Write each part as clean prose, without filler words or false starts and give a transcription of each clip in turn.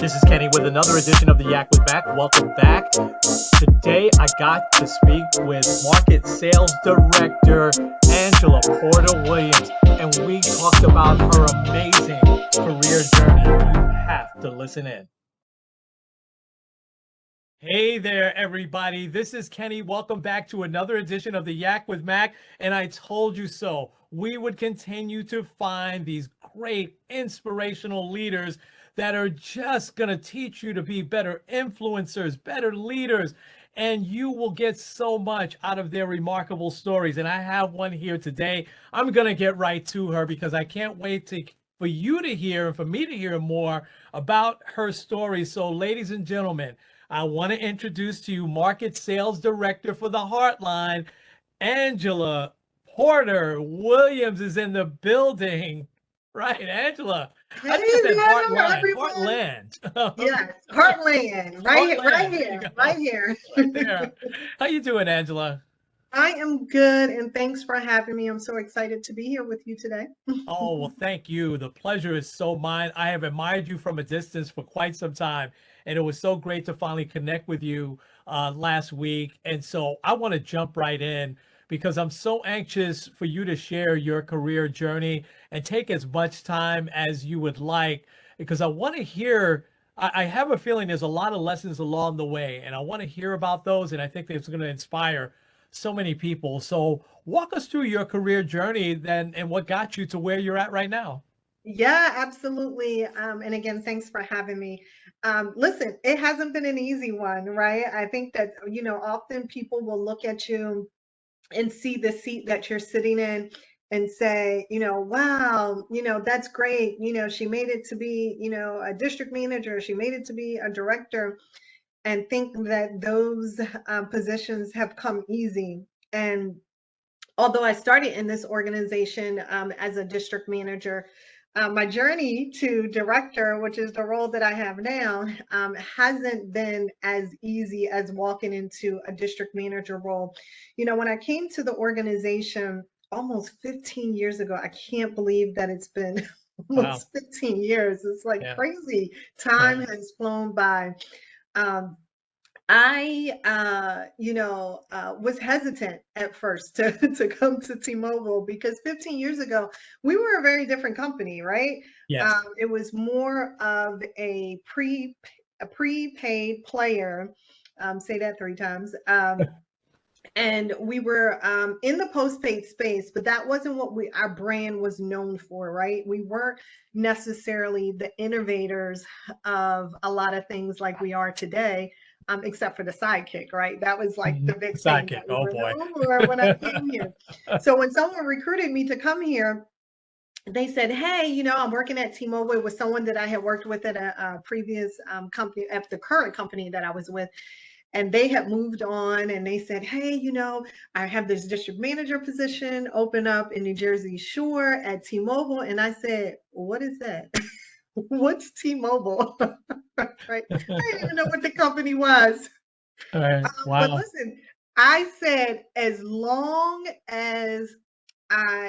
This is Kenny with another edition of the Yak with Mac. Welcome back. Today I got to speak with Market Sales Director Angela Porter Williams, and we talked about her amazing career journey. You have to listen in. Hey there, everybody. This is Kenny. Welcome back to another edition of the Yak with Mac. And I told you so. We would continue to find these great inspirational leaders that are just going to teach you to be better influencers, better leaders, and you will get so much out of their remarkable stories. And I have one here today. I'm going to get right to her because I can't wait for you to hear and for me to hear more about her story. So, ladies and gentlemen, I want to introduce to you Market Sales Director for the Heartline, Angela Porter Williams is in the building. Right, Angela. Hey I think I said there, Heartline, everyone. Heartland. Yes, Heartland, right Heartland. There you here, go. right here. Right there. How you doing, Angela? I am good, and thanks for having me. I'm so excited to be here with you today. Oh, well, thank you. The pleasure is so mine. I have admired you from a distance for quite some time, and it was so great to finally connect with you last week. And so I want to jump right in because I'm so anxious for you to share your career journey and take as much time as you would like, because I want to hear. I have a feeling there's a lot of lessons along the way, and I want to hear about those, and I think it's going to inspire so many people. So walk us through your career journey then and what got you to where you're at right now. Yeah, absolutely. And again, thanks for having me. Listen, it hasn't been an easy one, right? I think that, often people will look at you and see the seat that you're sitting in and say, wow, that's great. She made it to be, a district manager, she made it to be a director, and think that those positions have come easy. And although I started in this organization as a district manager, my journey to director, which is the role that I have now, hasn't been as easy as walking into a district manager role. When I came to the organization almost 15 years ago, I can't believe that it's been Wow. almost 15 years. It's like Yeah. crazy. Time Yeah. has flown by. Um, I, was hesitant at first to, to come to T-Mobile because 15 years ago, we were a very different company, right? Yes. It was more of a prepaid player. Say that three times. And we were in the postpaid space, but that wasn't what our brand was known for, right? We weren't necessarily the innovators of a lot of things like we are today, except for the sidekick, right? That was like the big thing that Sidekick. we Oh were boy. known for when I came here. So when someone recruited me to come here, they said, "Hey, I'm working at T-Mobile with someone that I had worked with at a previous company, at the current company that I was with, and they had moved on, and they said, hey, I have this district manager position open up in New Jersey Shore at T-Mobile." And I said, what is that? What's T-Mobile? Right? I didn't even know what the company was. All right. But Wow. listen, I said, as long as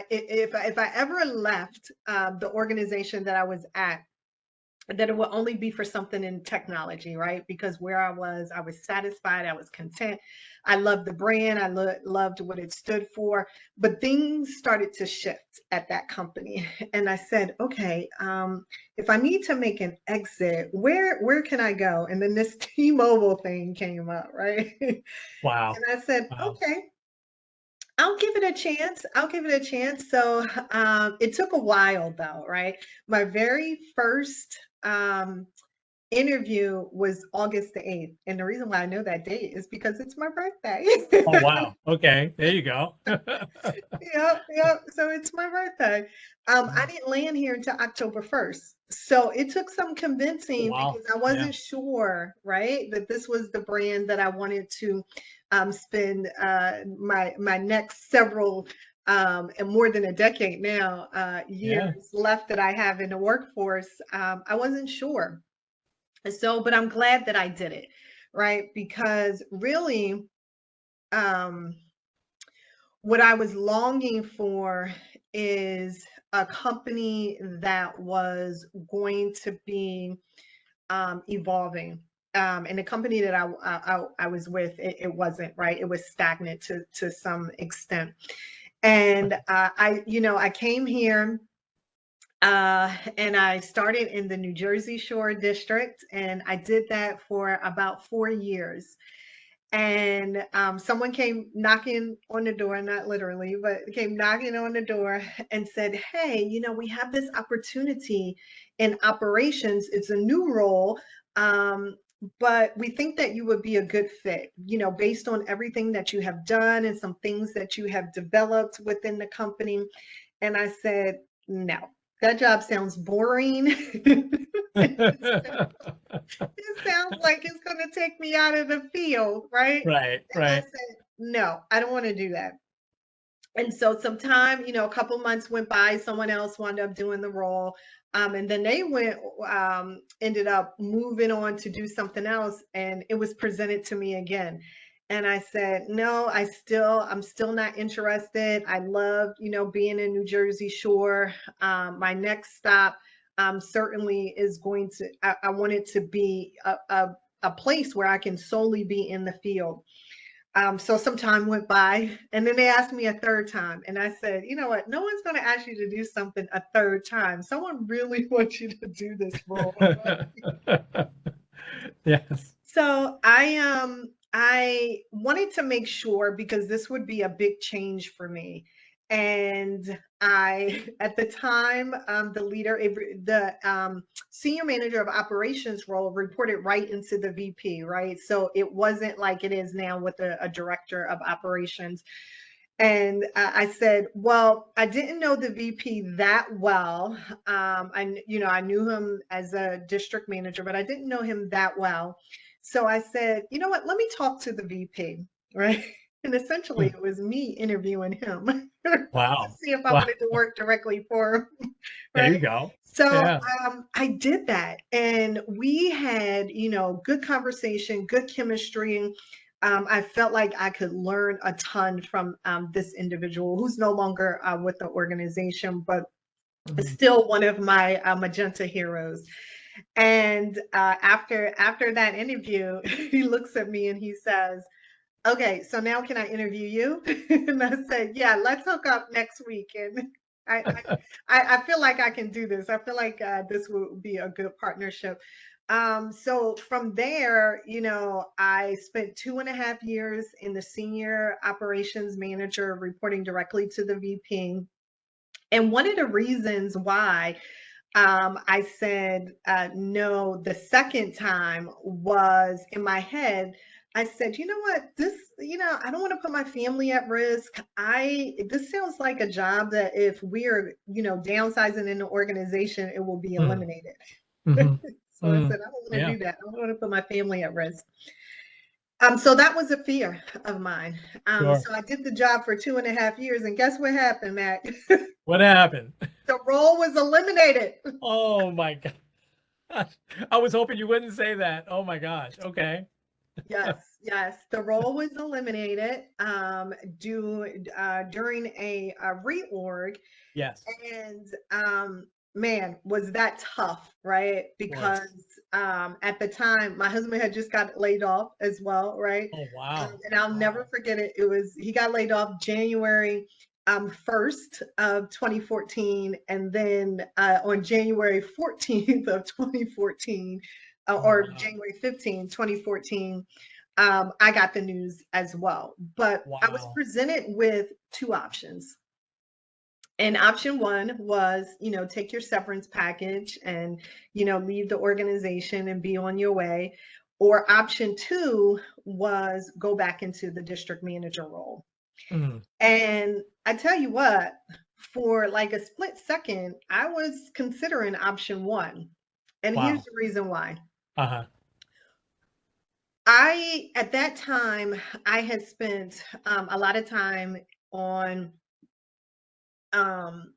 if I ever left the organization that I was at, that it will only be for something in technology, right? Because where I was satisfied, I was content. I loved the brand, I loved what it stood for. But things started to shift at that company, and I said, okay, if I need to make an exit, where can I go? And then this T-Mobile thing came up, right? And Wow. I said, Wow. okay, I'll give it a chance. I'll give it a chance. So it took a while though, right? My very first interview was August the 8th. And the reason why I know that date is because it's my birthday. Oh wow. Okay. There you go. Yep, yep. So it's my birthday. I didn't land here until October 1st. So it took some convincing Wow. because I Yeah. wasn't sure, right, that this was the brand that I wanted to spend my next several and more than a decade now Yeah. years left that I have in the workforce. I wasn't sure. So, but I'm glad that I did it, right? Because really, um, what I was longing for is a company that was going to be evolving. And the company that I was with, it wasn't, right. It was stagnant to some extent. And I came here, and I started in the New Jersey Shore District, and I did that for about 4 years. And someone came knocking on the door, not literally, but came knocking on the door and said, "Hey, we have this opportunity in operations. It's a new role, um, but we think that you would be a good fit, based on everything that you have done and some things that you have developed within the company." And I said, "No, that job sounds boring." It sounds like it's going to take me out of the field, right? Right, And I right. said, no, I don't want to do that. And so some time, a couple months went by, someone else wound up doing the role. And then they ended up moving on to do something else. And it was presented to me again. And I said, no, I'm still not interested. I love, being in New Jersey Shore. My next stop certainly is I want it to be a place where I can solely be in the field. So some time went by, and then they asked me a third time, and I said, "You know what? No one's going to ask you to do something a third time. Someone really wants you to do this role." Yes. So I wanted to make sure, because this would be a big change for me. And I at the time, the senior manager of operations role reported right into the VP, right? So it wasn't like it is now with a director of operations. And I said, well, I didn't know the VP that well. I knew him as a district manager, but I didn't know him that well. So I said, you know what, let me talk to the VP, right? And essentially Hmm. it was me interviewing him to Wow. see if I Wow. wanted to work directly for him, There you right? go. So Yeah. I did that, and we had, good conversation, good chemistry. I felt like I could learn a ton from this individual who's no longer with the organization, but is Mhm. still one of my Magenta heroes. And after that interview, he looks at me and he says, "Okay, so now can I interview you?" And I said, "Yeah, let's hook up next week." And I, I feel like I can do this. I feel like this will be a good partnership. So from there, I spent 2.5 years in the senior operations manager, reporting directly to the VP. And one of the reasons why I said no the second time was, in my head, I said, you know what, I don't want to put my family at risk. This sounds like a job that if we're, downsizing in the organization, it will be Mhm. eliminated. Mhm. So I Mm. said, I don't want to Yeah. do that. I don't want to put my family at risk. So that was a fear of mine. Sure. So I did the job for 2.5 years, and guess what happened, Matt? What happened? The role was eliminated. Oh my gosh. I was hoping you wouldn't say that. Oh my gosh. Okay. Yes, yes. The role was eliminated during a reorg, Yes. and man, was that tough, right? Was. Because at the time, my husband had just got laid off as well, right? Oh wow. And I'll never Wow. forget it. He got laid off January 1st of 2014, and then on January 14th of 2014, Oh or wow. January 15th, 2014, I got the news as well. But I was Wow. presented with two options. And option one was, take your severance package and, leave the organization and be on your way. Or option two was go back into the district manager role. Mm. And I tell you what, for like a split second, I was considering option one. And here's Wow. the reason why. Uh-huh. At that time, I had spent a lot of time on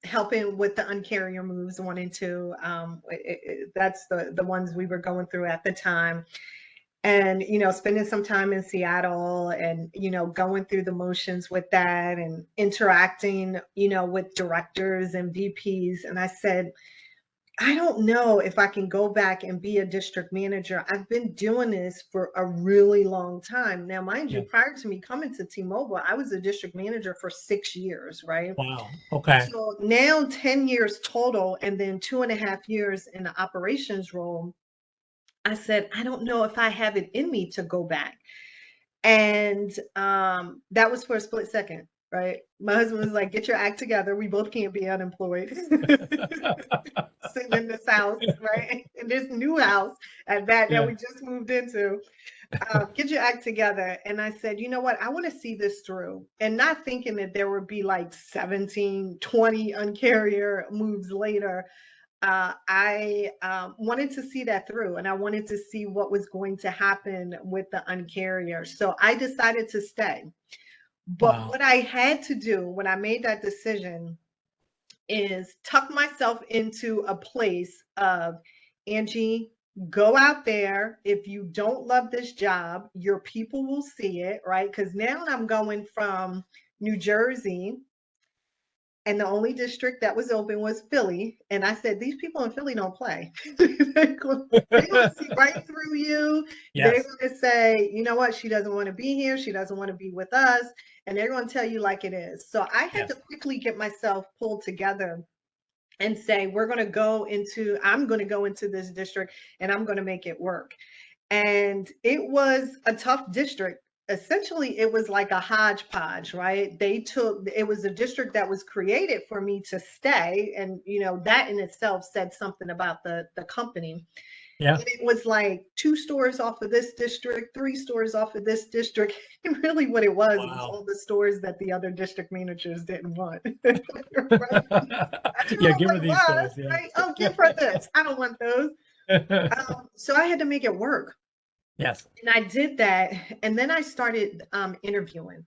helping with the uncarrier moves 1 and 2. That's the ones we were going through at the time. And, spending some time in Seattle and, going through the motions with that and interacting, with directors and VPs. And I said, I don't know if I can go back and be a district manager. I've been doing this for a really long time. Now, mind you, Yeah. prior to me coming to T-Mobile, I was a district manager for 6 years, right? Wow. Okay. So now 10 years total, and then 2.5 years in the operations role. I said, I don't know if I have it in me to go back. And that was for a split second, right? My husband was like, get your act together. We both can't be unemployed. Sitting in this house, right? In this new house at that Yeah. we just moved into. Get your act together. And I said, you know what? I want to see this through. And not thinking that there would be like 17, 20 uncarrier moves later. I wanted to see that through, and I wanted to see what was going to happen with the uncarrier. So I decided to stay. But Wow. what I had to do when I made that decision is tuck myself into a place of, Angie, go out there. If you don't love this job, your people will see it, right? Because now I'm going from New Jersey, and the only district that was open was Philly. And I said, these people in Philly don't play. They're going to see right through you. They're Yes. going to say, you know what? She doesn't want to be here. She doesn't want to be with us. And they're going to tell you like it is. So I had to Yes. quickly get myself pulled together and say, I'm going to go into this district and I'm going to make it work. And it was a tough district. Essentially, it was like a hodgepodge, right? It was a district that was created for me to stay. And, that in itself said something about the company. Yeah. And it was like 2 stores off of this district, 3 stores off of this district. And really what it was Wow. all the stores that the other district managers didn't want. Right? I told Yeah. them Give what her it these was, stories. Yeah. right? Oh, give her this. I don't want those. So I had to make it work. Yes. And I did that. And then I started interviewing,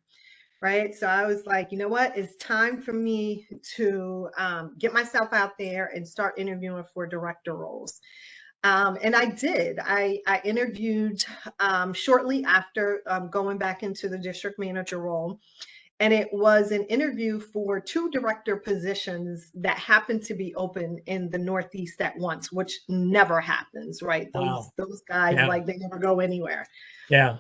right? So I was like, you know what? It's time for me to get myself out there and start interviewing for director roles. And I did. I interviewed shortly after going back into the district manager role. And it was an interview for 2 director positions that happened to be open in the Northeast at once, which never happens, right? Those Wow. those guys, Yeah. like, they never go anywhere. Yeah.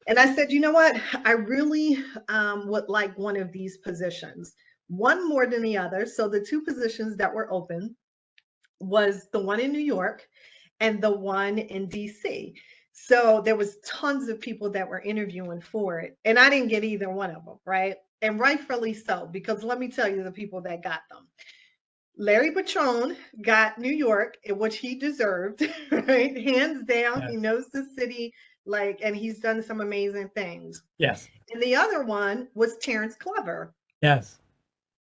And I said, you know what? I really would like one of these positions, one more than the other. So the 2 positions that were open was the one in New York and the one in DC. So there was tons of people that were interviewing for it, and I didn't get either one of them, right? And rightfully so, because let me tell you the people that got them. Larry Patron got New York, which he deserved, right? Hands down, he Yes. knows the city, like, and he's done some amazing things. Yes. And the other one was Terrence Clever. Yes.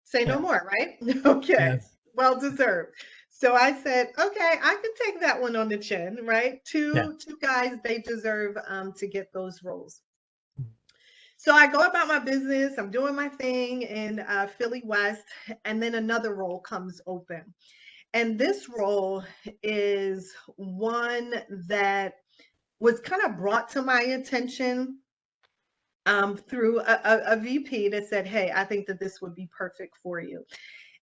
Say no Yes. more, right? Okay, Yes. well deserved. So I said, okay, I can take that one on the chin, right? Yeah. Two guys, they deserve to get those roles. So I go about my business. I'm doing my thing in Philly West, and then another role comes open. And this role is one that was kind of brought to my attention through a VP that said, hey, I think that this would be perfect for you.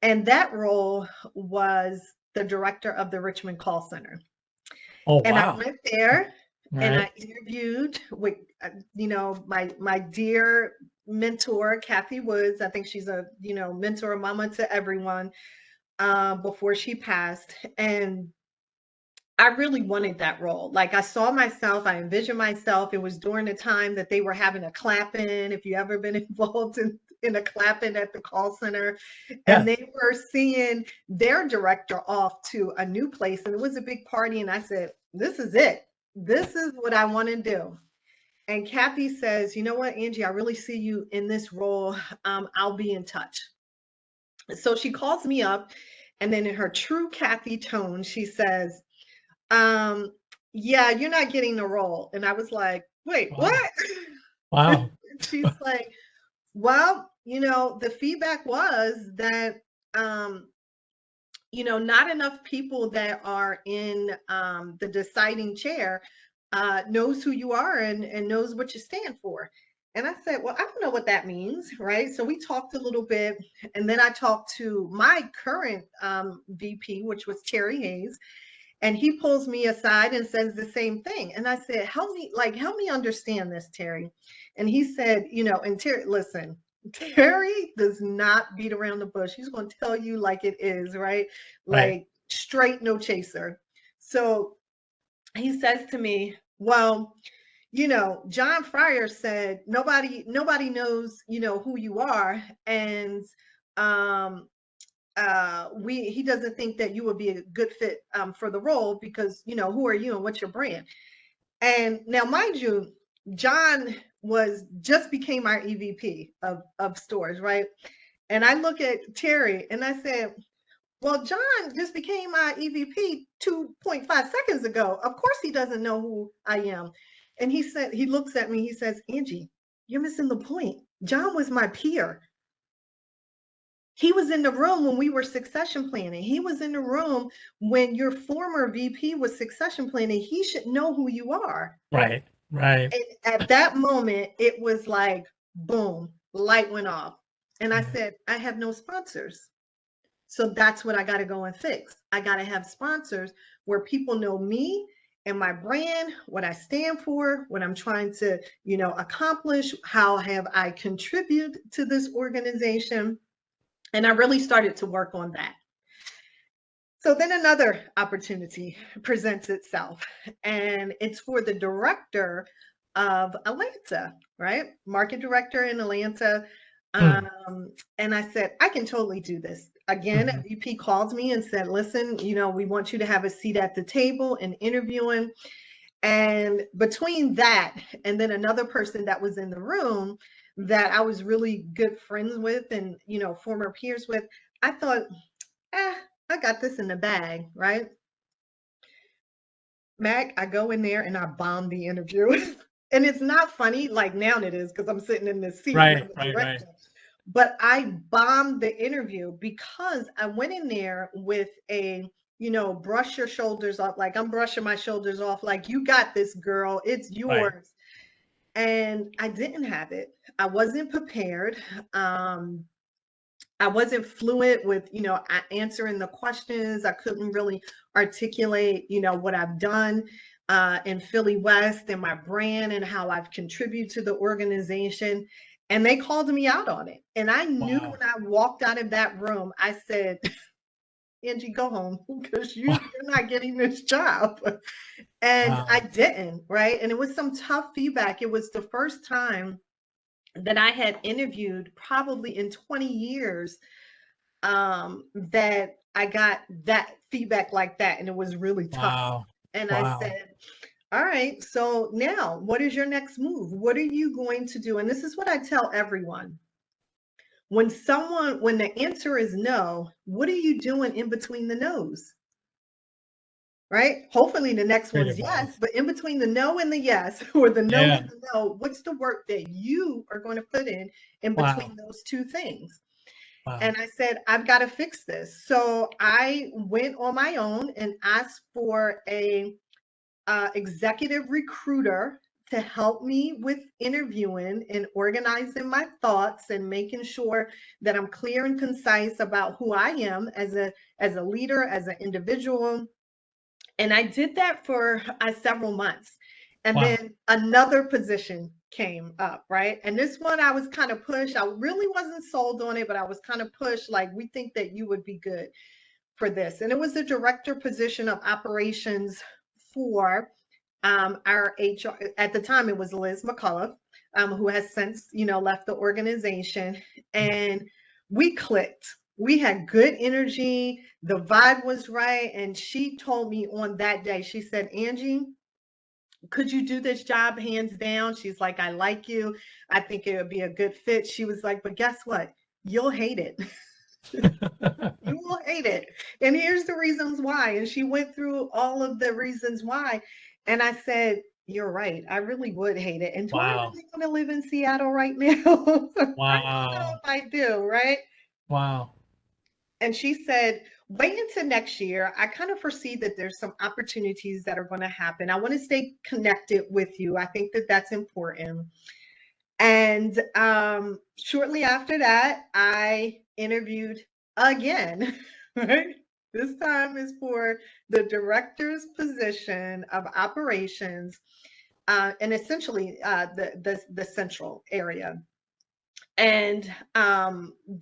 And that role was the director of the Richmond call center. Oh, And I wow. went there All and right. I interviewed with, my dear mentor, Kathy Woods. I think she's a, mentor mama to everyone before she passed. And I really wanted that role. Like, I saw myself, I envisioned myself. It was during the time that they were having a clap-in, if you ever been involved in a clap-in at the call center, and Yes. they were seeing their director off to a new place, and it was a big party. And I said, this is it. This is what I want to do. And Kathy says, you know what, Angie, I really see you in this role. I'll be in touch. So she calls me up, and then in her true Kathy tone, she says, um, yeah, you're not getting the role. And I was like, wait, Wow. what? Wow. She's like, well, the feedback was that, not enough people that are in the deciding chair knows who you are and knows what you stand for. And I said, well, I don't know what that means, right? So we talked a little bit, and then I talked to my current VP, which was Terry Hayes, and he pulls me aside and says the same thing. And I said, help me understand this, Terry. And he said, and Terry, listen, Terry does not beat around the bush. He's going to tell you like it is, right? Right. Like straight, no chaser. So he says to me, well, John Fryer said nobody knows, who you are. And um he doesn't think that you would be a good fit for the role because, who are you and what's your brand? And now, mind you, John was just became our EVP of stores, right? And I look at Terry and I said, well, John just became my EVP 2.5 seconds ago. Of course he doesn't know who I am. And he looks at me, he says, Angie, you're missing the point. John was my peer. He was in the room when we were succession planning. He was in the room when your former VP was succession planning. He should know who you are. Right. Right. And at that moment, it was like, boom, light went off. And I said, I have no sponsors. So that's what I got to go and fix. I got to have sponsors where people know me and my brand, what I stand for, what I'm trying to, accomplish, how have I contributed to this organization. And I really started to work on that. So then another opportunity presents itself, and it's for the director of Atlanta, right? Market director in Atlanta. And I said, I can totally do this. Again, a VP called me and said, listen, we want you to have a seat at the table and interviewing. And between that and then another person that was in the room that I was really good friends with and, former peers with, I thought, I got this in the bag, right? Mac, I go in there and I bomb the interview. And it's not funny like now it is because I'm sitting in this seat Right. with the Right. director. Right. But I bombed the interview because I went in there with a, brush your shoulders off, like I'm brushing my shoulders off, like you got this, girl, it's Right. yours. And I didn't have it. I wasn't prepared. I wasn't fluent with, answering the questions. I couldn't really articulate, what I've done in Philly West and my brand and how I've contributed to the organization. And they called me out on it. And I knew Wow. when I walked out of that room, I said, Angie, go home because you're not getting this job. And I Wow. didn't, right? And it was some tough feedback. It was the first time that I had interviewed probably in 20 years that I got that feedback like that. And it was really tough. Wow. And I Wow. said, all right, so now what is your next move? What are you going to do? And this is what I tell everyone. When the answer is no, what are you doing in between the no's? Right? Hopefully the next Great one's yes, advice. but in between the no and the yes, or the no Yeah. and the no, what's the work that you are going to put in Wow. between those two things? Wow. And I said, I've got to fix this. So I went on my own and asked for a executive recruiter to help me with interviewing and organizing my thoughts and making sure that I'm clear and concise about who I am as a leader, as an individual. And I did that for several months. And Wow. then another position came up, right? And this one I was kind of pushed. I really wasn't sold on it, but I was kind of pushed like, we think that you would be good for this. And it was the director position of operations for our HR. At the time, it was Liz McCullough, who has since, left the organization. And we clicked. We had good energy. The vibe was right. And she told me on that day, she said, Angie, could you do this job hands down? She's like, I like you. I think it would be a good fit. She was like, but guess what? You'll hate it. You will hate it. And here's the reasons why. And she went through all of the reasons why. And I said, you're right. I really would hate it. And do I Wow. really want to live in Seattle right now? I don't know Wow. if I do, right? Wow. And she said, wait until next year. I kind of foresee that there's some opportunities that are going to happen. I want to stay connected with you. I think that that's important. And shortly after that, I interviewed again, right? This time is for the director's position of operations, and essentially the central area. And the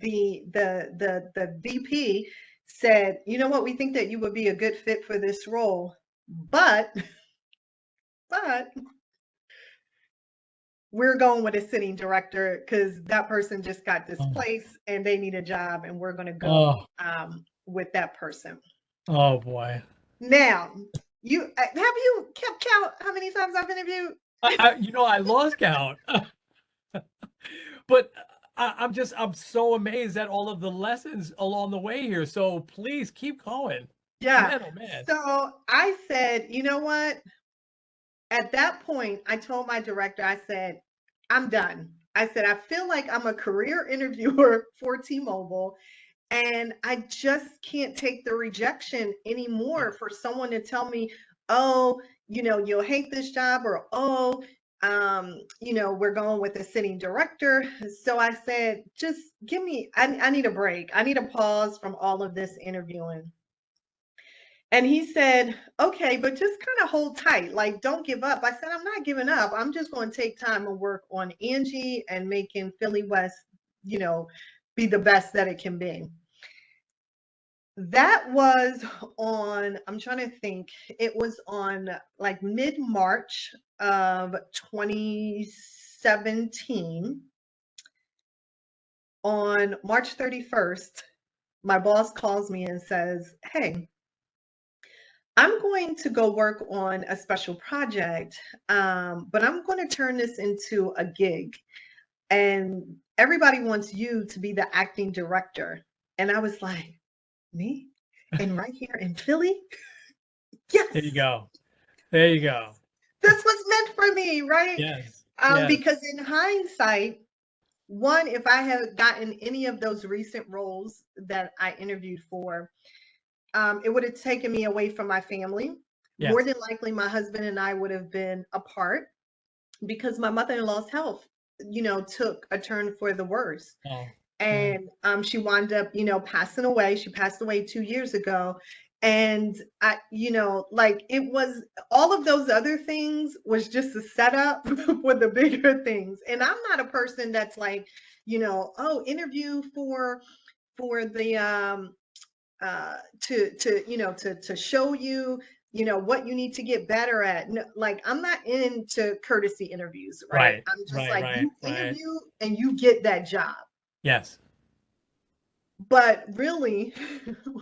VP said, "You know what? We think that you would be a good fit for this role, but but we're going with a sitting director because that person just got Oh, displaced and they need a job, and we're going to go oh, with that person." oh boy. Now, have you kept count how many times I've interviewed? I lost count. But I'm so amazed at all of the lessons along the way here. So please keep going. Yeah. Man, oh man. So I said, you know what? At that point, I told my director, I said, I'm done. I said, I feel like I'm a career interviewer for T-Mobile, and I just can't take the rejection Yeah. anymore for someone to tell me, oh, you'll hate this job, or oh, we're going with the sitting director. So I said, just give me, I need a break. I need a pause from all of this interviewing. And he said, okay, but just kind of hold tight. Like, don't give up. I said, I'm not giving up. I'm just going to take time and work on Angie and making Philly West, you know, be the best that it can be. That was on, I'm trying to think, it was on like mid-March of 2017. On March 31st, my boss calls me and says, hey, I'm going to go work on a special project, but I'm going to turn this into a gig. And everybody wants you to be the acting director. And I was like, me? And right here in Philly? There you Yes, go. There you go. this was meant for me, right? Yes. Yes. Because in hindsight, one, if I had gotten any of those recent roles that I interviewed for, it would have taken me away from my family. More Yes. than likely, my husband and I would have been apart because my mother-in-law's health, took a turn for the worse. Oh, man. And she wound up, passing away. She passed away 2 years ago. And like it was all of those other things was just a setup for the bigger things. And I'm not a person that's like, oh, interview for the to show you what you need to get better at. No, like I'm not into courtesy interviews, right? Right. I'm just Right. like, Right. you Right. interview and you get that job. Yes. But really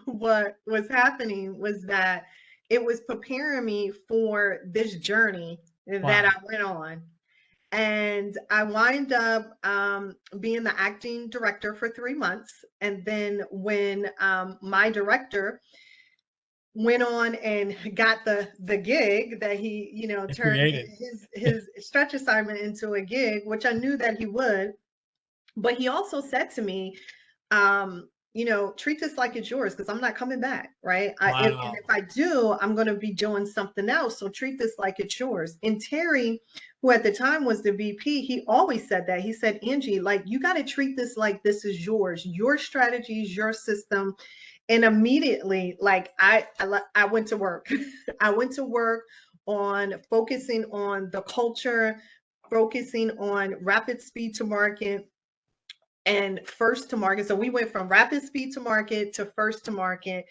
what was happening was that it was preparing me for this journey that I Wow. went on. And I wind up being the acting director for 3 months. And then when my director went on and got the gig that he It turned created. his stretch assignment into a gig, which I knew that he would. But he also said to me, treat this like it's yours because I'm not coming back, right? And Wow. if I do, I'm going to be doing something else. So treat this like it's yours. And Terry, who at the time was the VP, he always said that. He said, Angie, like you got to treat this like this is yours, your strategies, your system. And immediately, like I went to work. I went to work on focusing on the culture, focusing on rapid speed to market and first to market. So we went from rapid speed to market to first to market.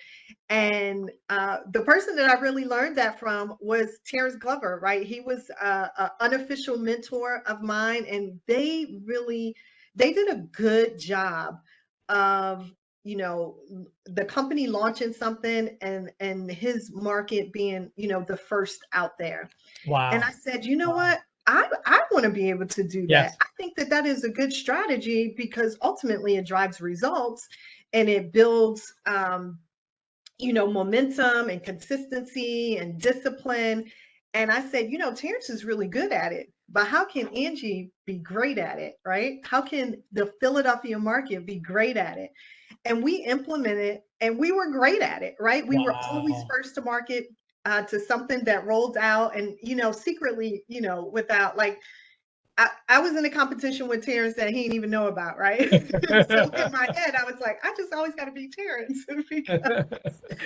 And the person that I really learned that from was Terrence Glover, right? He was an unofficial mentor of mine, and they did a good job of the company launching something and his market being the first out there. And I Wow. said, you know Wow. what? I want to be able to do that. Yes. I think that that is a good strategy because ultimately it drives results and it builds, momentum and consistency and discipline. And I said, Terrence is really good at it, but how can Angie be great at it, right? How can the Philadelphia market be great at it? And we implemented and we were great at it, right? We were always Wow. first to market to something that rolled out and, secretly, without like, I was in a competition with Terrence that he didn't even know about, right? So in my head, I was like, I just always got to be Terrence because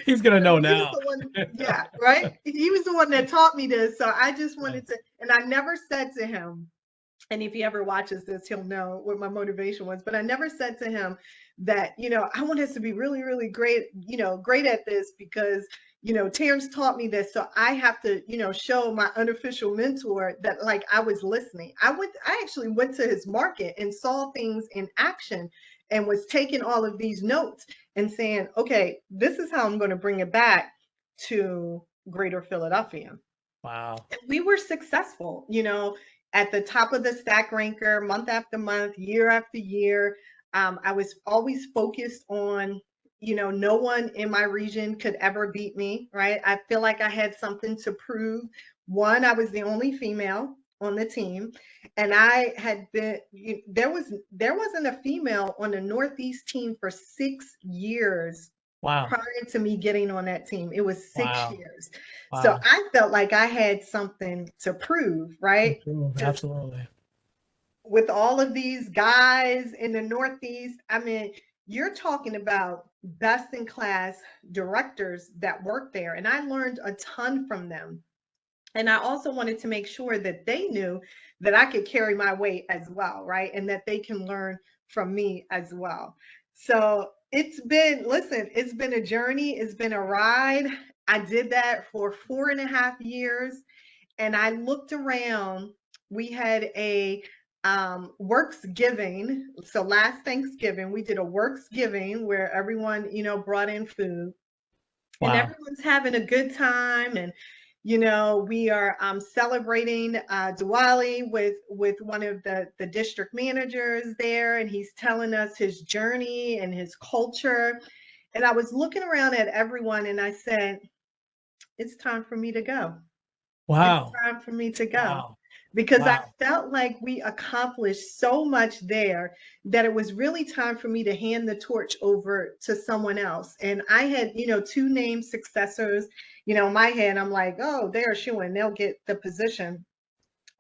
He's gonna know he was now. the one, yeah, right? He was the one that taught me this. So I just Yeah. wanted to, and I never said to him, and if he ever watches this, he'll know what my motivation was. But I never said to him that, I want us to be really, really great, great at this because, Terrence taught me this. So I have to, show my unofficial mentor that like I was listening. I actually went to his market and saw things in action and was taking all of these notes and saying, okay, this is how I'm going to bring it back to Greater Philadelphia. Wow. And we were successful, at the top of the stack ranker month after month, year after year. I was always focused on, no one in my region could ever beat me, right? I feel like I had something to prove. One, I was the only female on the team, and I had been there wasn't a female on the Northeast team for 6 years Wow. prior to me getting on that team. It was 6 years. So Wow. I felt like I had something to prove, right? Just Absolutely. with all of these guys in the Northeast, I mean, you're talking about best in class directors that work there. And I learned a ton from them. And I also wanted to make sure that they knew that I could carry my weight as well, right? And that they can learn from me as well. So listen, it's been a journey, it's been a ride. I did that for 4.5 years. And I looked around. We had a works giving. So last Thanksgiving, we did a works giving where everyone, brought in food and Wow. everyone's having a good time. And we are celebrating Diwali with one of the district managers there, and he's telling us his journey and his culture. And I was looking around at everyone, and I said, "It's time for me to go. It's Wow. time for me to go." Wow. Because I Wow. felt like we accomplished so much there that it was really time for me to hand the torch over to someone else. And I had, two named successors. In my head, I'm like, oh, they're shooing, they'll get the position.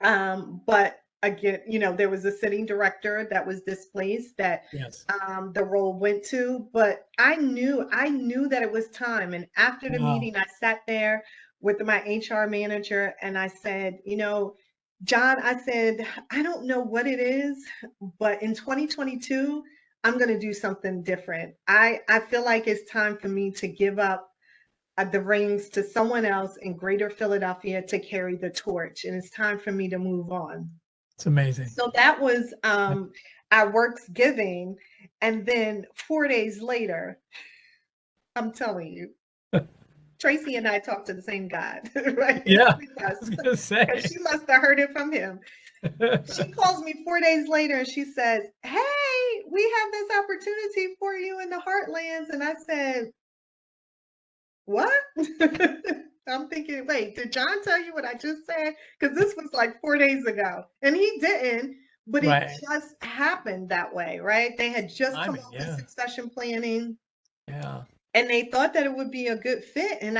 But again, there was a sitting director that was displaced that Yes. the role went to, but I knew that it was time. And after the Wow. meeting, I sat there with my HR manager and I said, John, I said, I don't know what it is, but in 2022, I'm going to do something different. I feel like it's time for me to give up the reins to someone else in Greater Philadelphia to carry the torch, and it's time for me to move on. It's amazing. So that was our works giving, and then 4 days later, I'm telling you, Tracy and I talked to the same God, right? Yeah. I Yes, was gonna because say. she must have heard it from him. She calls me 4 days later and she says, "Hey, we have this opportunity for you in the Heartlands." And I said, "What?" I'm thinking, wait, did John tell you what I just said? Because this was like 4 days ago. And he didn't, but it Right. just happened that way, right? They had just come Timing. off the Yeah. succession planning Yeah. and they thought that it would be a good fit. And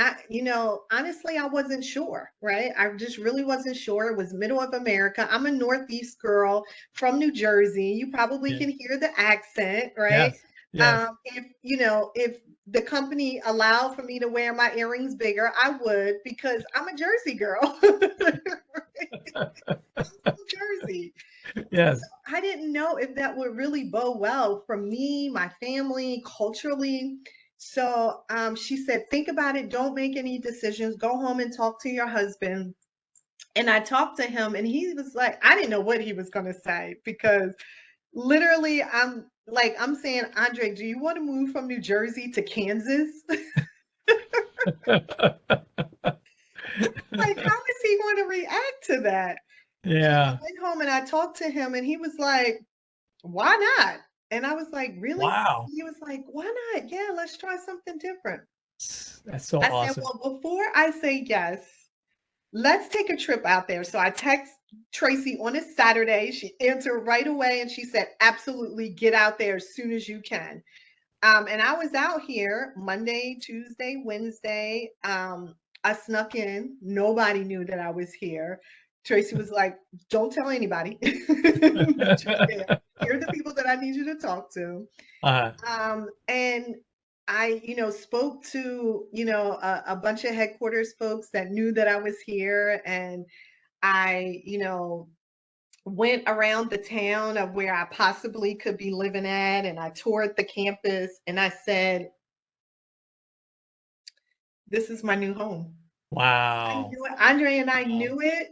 honestly, I wasn't sure, right? I just really wasn't sure. It was middle of America. I'm a Northeast girl from New Jersey. You probably Yeah. can hear the accent, right? Yes. Yes. If the company allowed for me to wear my earrings bigger, I would because I'm a Jersey girl. I'm from Jersey. Yes. I didn't know if that would really bode well for me, my family, culturally. So she said, think about it. Don't make any decisions. Go home and talk to your husband. And I talked to him, and he was like, I didn't know what he was going to say because literally, I'm saying, Andre, do you want to move from New Jersey to Kansas? Like, how is he going to react to that? So I Yeah. went home and I talked to him, and he was like, why not? And I was like, really? Wow. He was like, why not? Yeah, let's try something different. That's so I said, awesome. well, before I say yes, let's take a trip out there. So I text Tracy on a Saturday. She answered right away and she said, absolutely, get out there as soon as you can. And I was out here Monday, Tuesday, Wednesday. I snuck in. Nobody knew that I was here. Tracy was like, don't tell anybody that you're there. Here are the people that I need you to talk to. Uh, And I, spoke to, a bunch of headquarters folks that knew that I was here. And I, went around the town of where I possibly could be living at. And I toured the campus and I said, this is my new home. I wow. knew it. Andre and I Wow. knew it.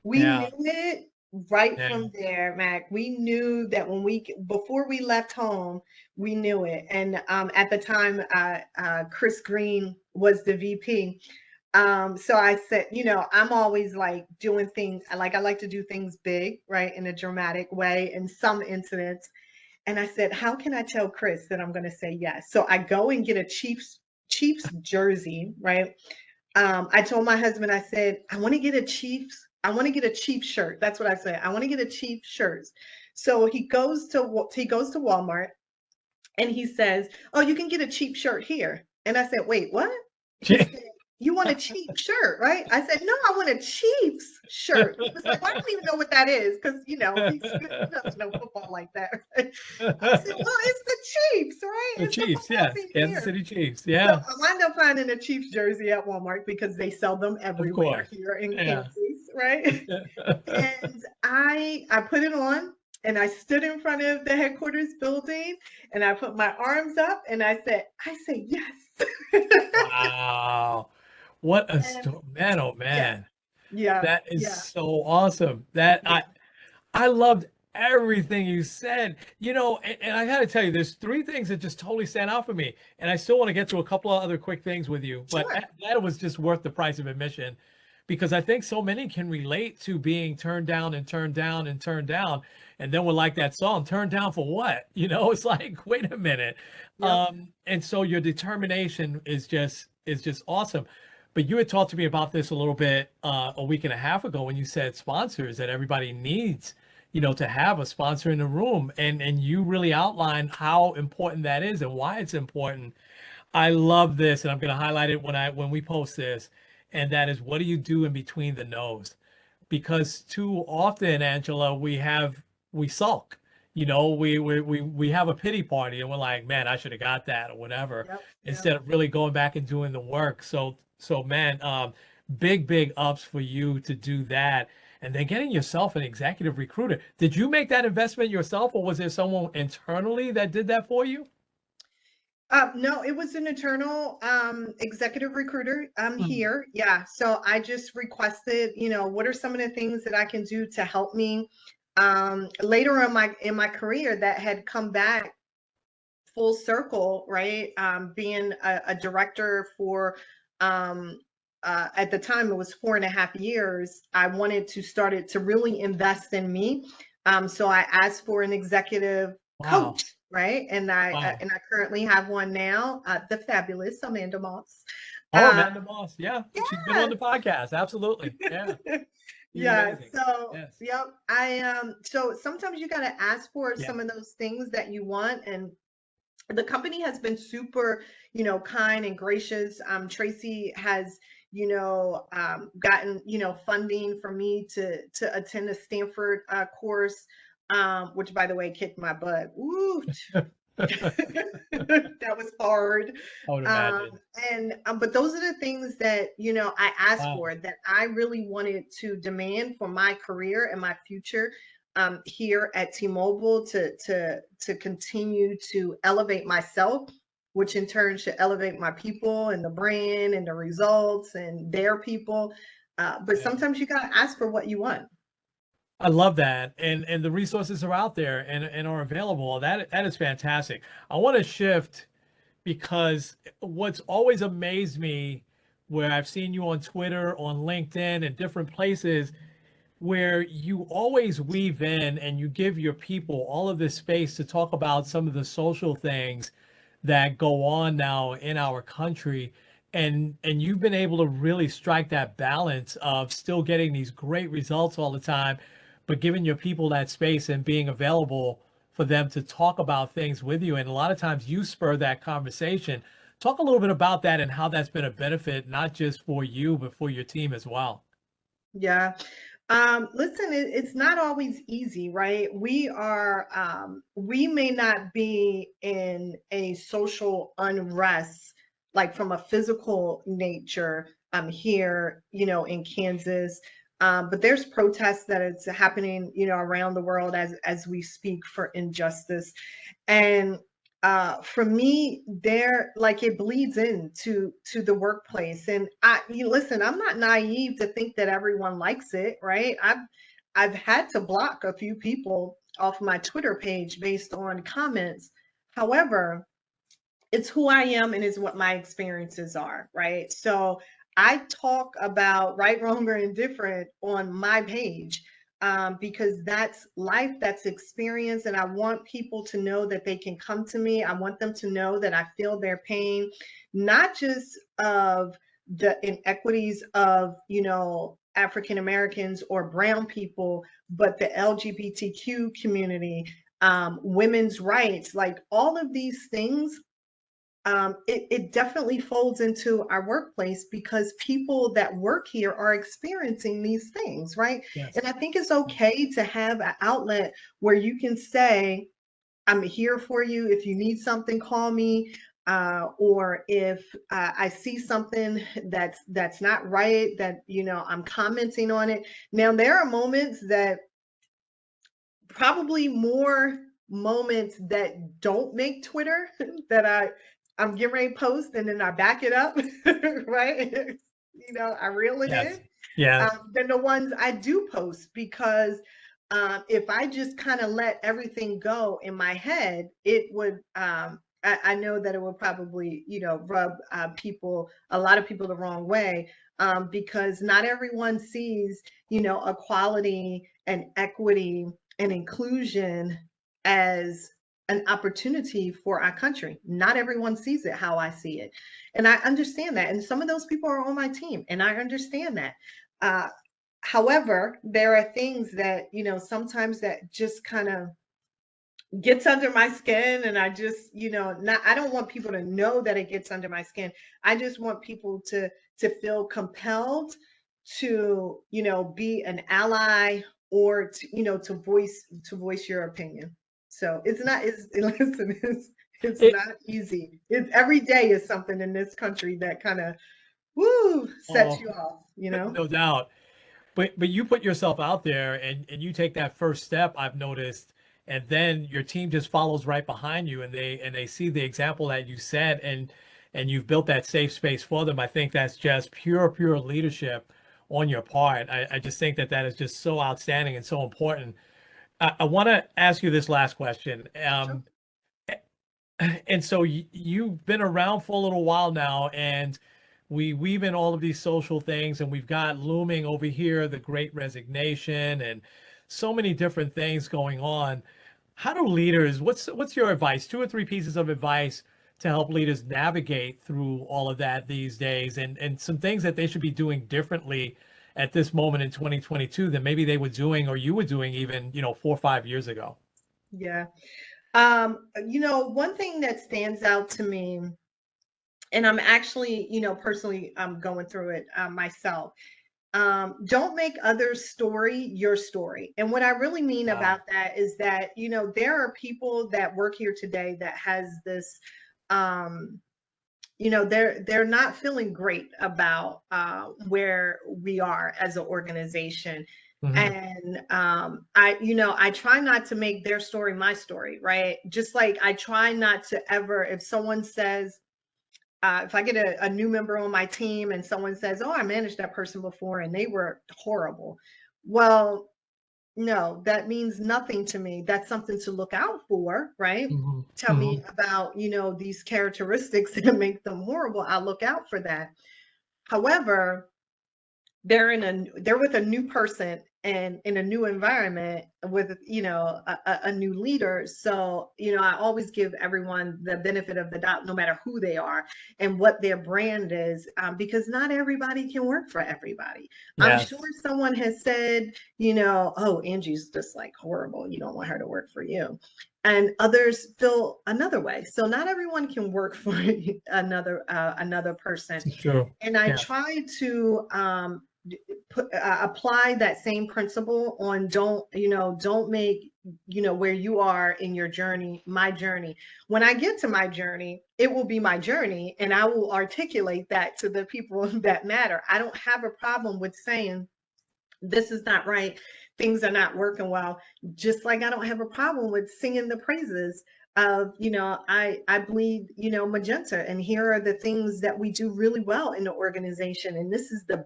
We Yeah. knew it right Yeah. from there, Mac. We knew that before we left home, we knew it. And at the time, Chris Green was the VP. So I said, I'm always like doing things. I like to do things big, right, in a dramatic way. In some incidents, and I said, how can I tell Chris that I'm going to say yes? So I go and get a Chiefs jersey, right? I told my husband, I said, I want to get a Chiefs shirt. That's what I said. I want to get a Chiefs shirt. So he goes to Walmart and he says, oh, you can get a cheap shirt here. And I said, wait, what? He said, you want a cheap shirt, right? I said, no, I want a Chiefs shirt. He was like, well, I don't even know what that is because, he doesn't know football like that. Right? I said, well, it's the Chiefs, right? The It's the Chiefs, football yes. team Kansas here. City Chiefs. So Yeah, I wound up finding a Chiefs jersey at Walmart because they sell them of everywhere course. here in Yeah. Kansas, right? And I put it on and I stood in front of the headquarters building and I put my arms up and I say yes. Wow. What a And story. Man, oh yeah, man. yeah, That is yeah, so awesome. That yeah. I loved everything you said. And I got to tell you, there's three things that just totally stand out for me. And I still want to get to a couple of other quick things with you, but Sure. that was just worth the price of admission because I think so many can relate to being turned down and turned down and turned down. And then we're like that song, turned down for what? It's like, wait a minute. Yep. And so your determination is just awesome. But you had talked to me about this a little bit a week and a half ago when you said sponsors that everybody needs, to have a sponsor in the room, and you really outlined how important that is and why it's important. I love this, and I'm going to highlight it when we post this, and that is what do you do in between the no's? Because too often, Angela, we sulk. We have a pity party and we're like, man, I should have got that or whatever, Yep. Yep. instead of really going back and doing the work. So man, big ups for you to do that. And then getting yourself an executive recruiter. Did you make that investment yourself, or was there someone internally that did that for you? No, it was an internal executive recruiter Mm. here. Yeah. So I just requested, what are some of the things that I can do to help me later in my career that had come back full circle, right? Being a director for at the time it was 4.5 years. I wanted to start it to really invest in me. So I asked for an executive Wow. coach, right? And I Wow. currently have one now, the fabulous Amanda Moss. Oh, Uh, Amanda Moss. Yeah. She's been on yes. the podcast. Absolutely. Yeah. She's Yeah, amazing. so Yes. yep. So sometimes you gotta ask for Yeah. some of those things that you want, and the company has been super, kind and gracious. Tracy has, gotten, funding for me to attend a Stanford course, which by the way kicked my butt. Ooh, that was hard. I would Um, imagine. but those are the things that I asked Wow. for, that I really wanted to demand for my career and my future here at T-Mobile, to continue to elevate myself, which in turn should elevate my people and the brand and the results and their people. But Yeah. sometimes you gotta ask for what you want. I love that. And the resources are out there and are available. That is fantastic. I want to shift because what's always amazed me where I've seen you on Twitter, on LinkedIn, and different places where you always weave in and you give your people all of this space to talk about some of the social things that go on now in our country. And you've been able to really strike that balance of still getting these great results all the time, but giving your people that space and being available for them to talk about things with you. And a lot of times you spur that conversation. Talk a little bit about that and how that's been a benefit, not just for you, but for your team as well. Yeah. Listen, it's not always easy, right? We may not be in a social unrest, like from a physical nature, here, in Kansas. But there's protests that it's happening, around the world as we speak for injustice. And for me, there, like, it bleeds into the workplace. And listen, I'm not naive to think that everyone likes it, right? I've had to block a few people off my Twitter page based on comments. However, it's who I am and is what my experiences are, right? So I talk about right, wrong, or indifferent on my page, because that's life, that's experience, and I want people to know that they can come to me. I want them to know that I feel their pain, not just of the inequities of, African Americans or brown people, but the LGBTQ community, women's rights, like all of these things. It definitely folds into our workplace because people that work here are experiencing these things, right? Yes. And I think it's okay to have an outlet where you can say, I'm here for you. If you need something, call me. Or if I see something that's not right, that I'm commenting on it. Now there are moments that, probably more moments that don't make Twitter, that I'm getting ready to post and then I back it up, right? I reel it in, Yes. Yes. than the ones I do post, because if I just kind of let everything go in my head, it would. I know that it would probably, rub a lot of people the wrong way, because not everyone sees, equality and equity and inclusion as an opportunity for our country. Not everyone sees it how I see it. And I understand that. And some of those people are on my team, and I understand that. Uh, However, there are things that, sometimes that just kind of gets under my skin. And I just, not, I don't want people to know that it gets under my skin. I just want people to feel compelled to, be an ally, or to, to voice your opinion. So it's not, it's listen, it's It, not easy. It's every day is something in this country that kind of woo sets oh, you off. no doubt. But you put yourself out there and you take that first step, I've noticed, and then your team just follows right behind you and they see the example that you set and you've built that safe space for them. I think that's just pure leadership on your part. I just think that that is just so outstanding and so important. I want to ask you this last question. Sure. And so you've been around for a little while now, and we weave in all of these social things, and we've got looming over here the Great Resignation and so many different things going on. How do leaders, what's your advice? Two or three pieces of advice to help leaders navigate through all of that these days, and some things that they should be doing differently at this moment in 2022 than maybe they were doing or you were doing even, 4 or 5 years ago. Yeah. One thing that stands out to me, and I'm actually, personally, I'm going through it myself. Don't make others' story your story. And what I really mean Wow. about that is that, there are people that work here today that has this, um, they're not feeling great about where we are as an organization. Hmm. And I try not to make their story my story, right? Just like I try not to ever, if someone says, if I get a new member on my team and someone says, oh, I managed that person before and they were horrible. Well, no, that means nothing to me. That's something to look out for, right? Hmm. Tell Hmm. me about, these characteristics that make them horrible. I'll look out for that. However, they're with a new person and in a new environment with, a new leader. So, I always give everyone the benefit of the doubt, no matter who they are and what their brand is, because not everybody can work for everybody. I'm sure Yes. someone has said, oh, Angie's just like horrible, you don't want her to work for you, and others feel another way. So not everyone can work for another person. It's true. And I Yes. try to apply that same principle on, don't make, where you are in your journey, my journey. When I get to my journey, it will be my journey, and I will articulate that to the people that matter. I don't have a problem with saying, this is not right, things are not working well, just like I don't have a problem with singing the praises of, I bleed, magenta, and here are the things that we do really well in the organization, and this is the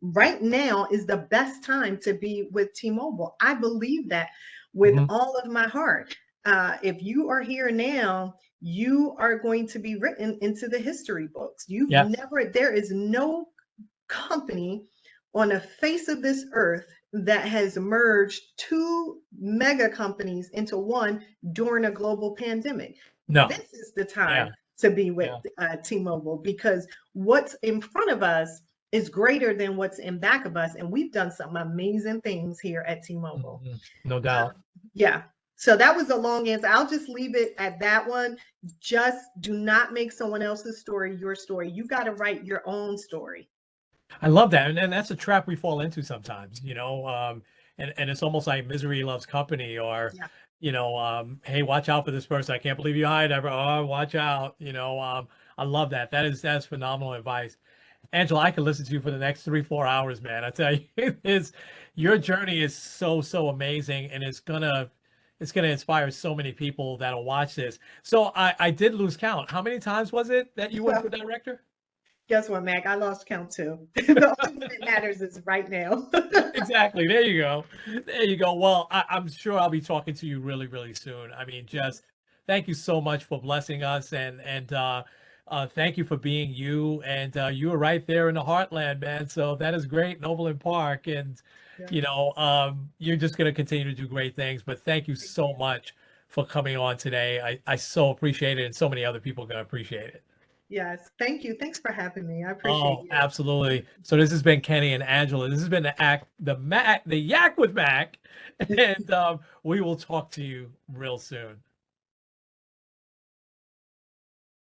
right now is the best time to be with T-Mobile. I believe that with Mhm. all of my heart. If you are here now, you are going to be written into the history books. Yes. There is no company on the face of this earth that has merged two mega companies into one during a global pandemic. No. This is the Yeah. time to be with Yeah. T-Mobile, because what's in front of us is greater than what's in back of us, and we've done some amazing things here at T-Mobile. Mhm. No doubt. Yeah. So that was a long answer. I'll just leave it at that one. Just do not make someone else's story your story. You got to write your own story. I love that, and that's a trap we fall into sometimes, and it's almost like misery loves company, or, Yeah. hey, watch out for this person. I can't believe you hired ever. Oh, watch out. I love that. That's phenomenal advice. Angela, I could listen to you for the next 3, 4 hours, man. I tell you, your journey is so amazing, and it's gonna inspire so many people that'll watch this. So I did lose count. How many times was it that you went for director? Guess what, Mac? I lost count too. The only one that matters is right now. Exactly. There you go. There you go. Well, I'm sure I'll be talking to you really soon. I mean, just thank you so much for blessing us, and thank you for being you. And you were right there in the heartland, man. So that is great, Noble Park, and Yeah. you're just gonna continue to do great things. But thank you Thank so you. much for coming on today. I so appreciate it, and so many other people are gonna appreciate it. Yes. Thank you. Thanks for having me. I appreciate Oh, you. absolutely. So this has been Kenny and Angela. This has been the Yak with Mac, and we will talk to you real soon.